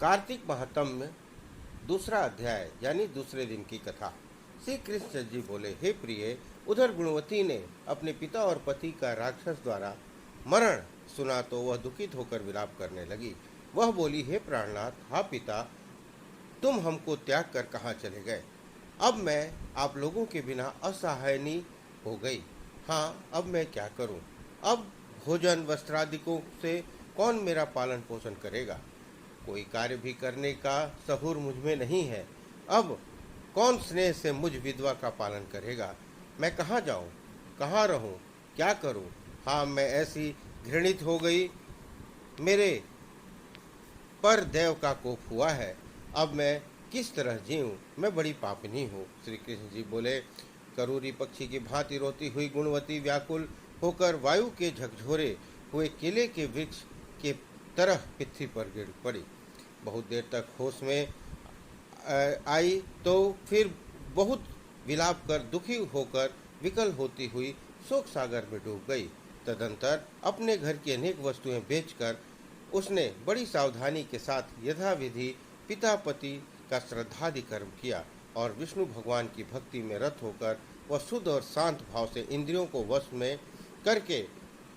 कार्तिक महात्म्य दूसरा अध्याय यानी दूसरे दिन की कथा। श्री कृष्ण जी बोले, हे प्रिय, उधर गुणवती ने अपने पिता और पति का राक्षस द्वारा मरण सुना तो वह दुखित होकर विलाप करने लगी। वह बोली, हे प्राणनाथ, हा पिता, तुम हमको त्याग कर कहाँ चले गए। अब मैं आप लोगों के बिना असहायनी हो गई। हाँ, अब मैं क्या करूं? अब भोजन वस्त्रादिकों से कौन मेरा पालन पोषण करेगा? कोई कार्य भी करने का सहूर मुझ में नहीं है। अब कौन स्नेह से मुझ विधवा का पालन करेगा? मैं कहाँ जाऊँ, कहाँ रहूँ, क्या करूँ? हाँ, मैं ऐसी घृणित हो गई, मेरे पर देव का कोप हुआ है। अब मैं किस तरह जीऊँ? मैं बड़ी पापनी हूँ। श्री कृष्ण जी बोले, करूरी पक्षी की भांति रोती हुई गुणवती व्याकुल होकर वायु के झकझोरे हुए केले के वृक्ष के तरह पृथ्वी पर गिर पड़ी। बहुत देर तक होश में आई तो फिर बहुत विलाप कर दुखी होकर विकल होती हुई शोक सागर में डूब गई। तदंतर अपने घर की अनेक वस्तुएं बेचकर उसने बड़ी सावधानी के साथ यथाविधि पिता पति का श्रद्धादि कर्म किया और विष्णु भगवान की भक्ति में रत होकर वह शुद्ध और शांत भाव से इंद्रियों को वश में करके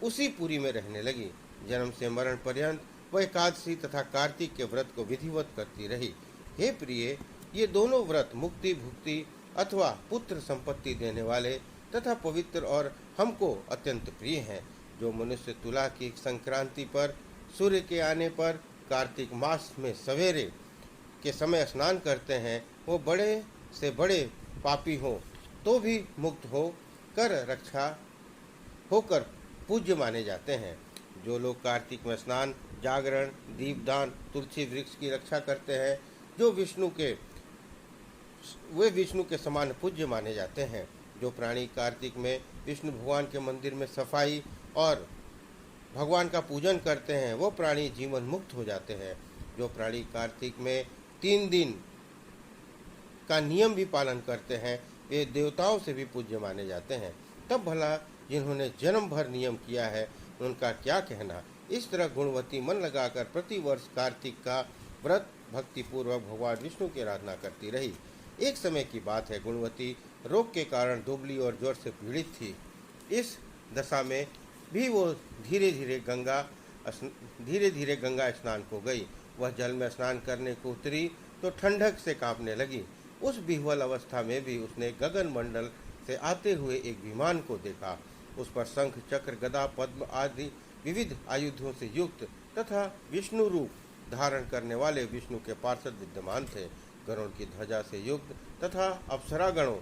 उसी पुरी में रहने लगी। जन्म से मरण पर्यंत वह एकादशी तथा कार्तिक के व्रत को विधिवत करती रही। हे प्रिय, ये दोनों व्रत मुक्ति भुक्ति अथवा पुत्र संपत्ति देने वाले तथा पवित्र और हमको अत्यंत प्रिय हैं। जो मनुष्य तुला की संक्रांति पर सूर्य के आने पर कार्तिक मास में सवेरे के समय स्नान करते हैं, वो बड़े से बड़े पापी हो तो भी मुक्त हो कर रक्षा होकर पूज्य माने जाते हैं। जो लोग कार्तिक में स्नान, जागरण, दीपदान, तुलसी वृक्ष की रक्षा करते हैं, वे विष्णु के समान पूज्य माने जाते हैं। जो प्राणी कार्तिक में विष्णु भगवान के मंदिर में सफाई और भगवान का पूजन करते हैं, वो प्राणी जीवन मुक्त हो जाते हैं। जो प्राणी कार्तिक में 3 दिन का नियम भी पालन करते हैं, वे देवताओं से भी पूज्य माने जाते हैं। तब भला जिन्होंने जन्म भर नियम किया है, उनका क्या कहना। इस तरह गुणवती मन लगाकर प्रतिवर्ष कार्तिक का व्रत भक्तिपूर्वक भगवान विष्णु की आराधना करती रही। एक समय की बात है, गुणवती रोग के कारण दुबली और ज्वर से पीड़ित थी। इस दशा में भी वो धीरे धीरे गंगा स्नान को गई। वह जल में स्नान करने को उतरी तो ठंडक से कांपने लगी। उस विह्वल अवस्था में भी उसने गगन मंडल से आते हुए एक विमान को देखा। उस पर शंख, चक्र, गदा, पद्म आदि विविध आयुधों से युक्त तथा विष्णु रूप धारण करने वाले विष्णु के पार्षद विद्यमान थे। गरुड़ की ध्वजा से युक्त तथा अप्सरागणों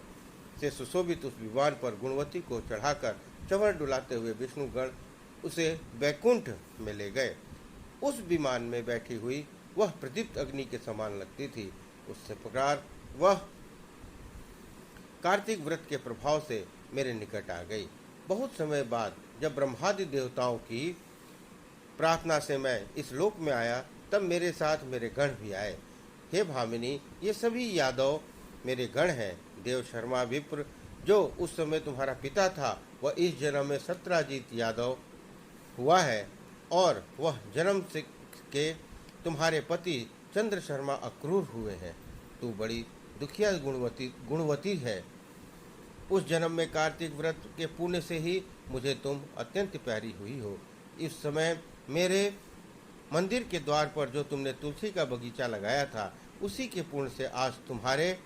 से सुशोभित उस विमान पर गुणवती को चढ़ाकर चंवर डुलाते हुए विष्णुगण उसे वैकुंठ में ले गए। उस विमान में बैठी हुई वह प्रदीप्त अग्नि के समान लगती थी। उससे प्रकार वह कार्तिक व्रत के प्रभाव से मेरे निकट आ गई। बहुत समय बाद जब ब्रह्मादि देवताओं की प्रार्थना से मैं इस लोक में आया, तब मेरे साथ मेरे गण भी आए। हे भामिनी, ये सभी यादव मेरे गण हैं। देव शर्मा विप्र, जो उस समय तुम्हारा पिता था, वह इस जन्म में सत्राजीत यादव हुआ है और वह जन्म से के तुम्हारे पति चंद्र शर्मा अक्रूर हुए हैं। तू बड़ी दुखिया गुणवती है। उस जन्म में कार्तिक व्रत के पुण्य से ही मुझे तुम अत्यंत प्यारी हुई हो। इस समय मेरे मंदिर के द्वार पर जो तुमने तुलसी का बगीचा लगाया था, उसी के पुण्य से आज तुम्हारे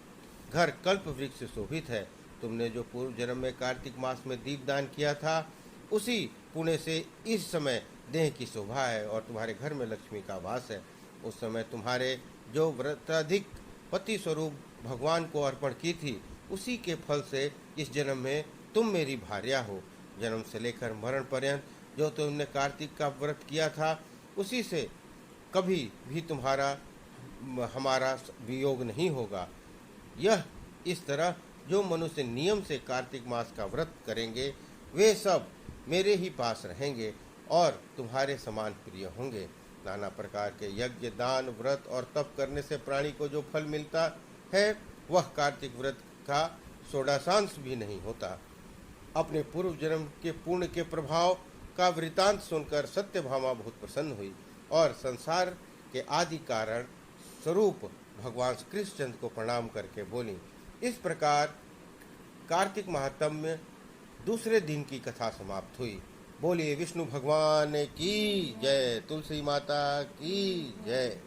घर कल्प वृक्ष शोभित है। तुमने जो पूर्व जन्म में कार्तिक मास में दीपदान किया था, उसी पुण्य से इस समय देह की शोभा है और तुम्हारे घर में लक्ष्मी का वास है। उस समय तुम्हारे जो व्रताधिक पति स्वरूप भगवान को अर्पण की थी, उसी के फल से इस जन्म में तुम मेरी भार्या हो। जन्म से लेकर मरण पर्यंत जो तुमने कार्तिक का व्रत किया था, उसी से कभी भी हमारा वियोग नहीं होगा। यह इस तरह जो मनुष्य नियम से कार्तिक मास का व्रत करेंगे, वे सब मेरे ही पास रहेंगे और तुम्हारे समान प्रिय होंगे। नाना प्रकार के यज्ञ, दान, व्रत और तप करने से प्राणी को जो फल मिलता है, वह कार्तिक व्रत का षोडशांश भी नहीं होता। अपने पूर्व जन्म के पुण्य के प्रभाव का वृतांत सुनकर सत्यभामा बहुत प्रसन्न हुई और संसार के आदि कारण स्वरूप भगवान श्री कृष्णचंद्र को प्रणाम करके बोली। इस प्रकार कार्तिक महात्म्य दूसरे दिन की कथा समाप्त हुई। बोलिए विष्णु भगवान की जय, तुलसी माता की जय।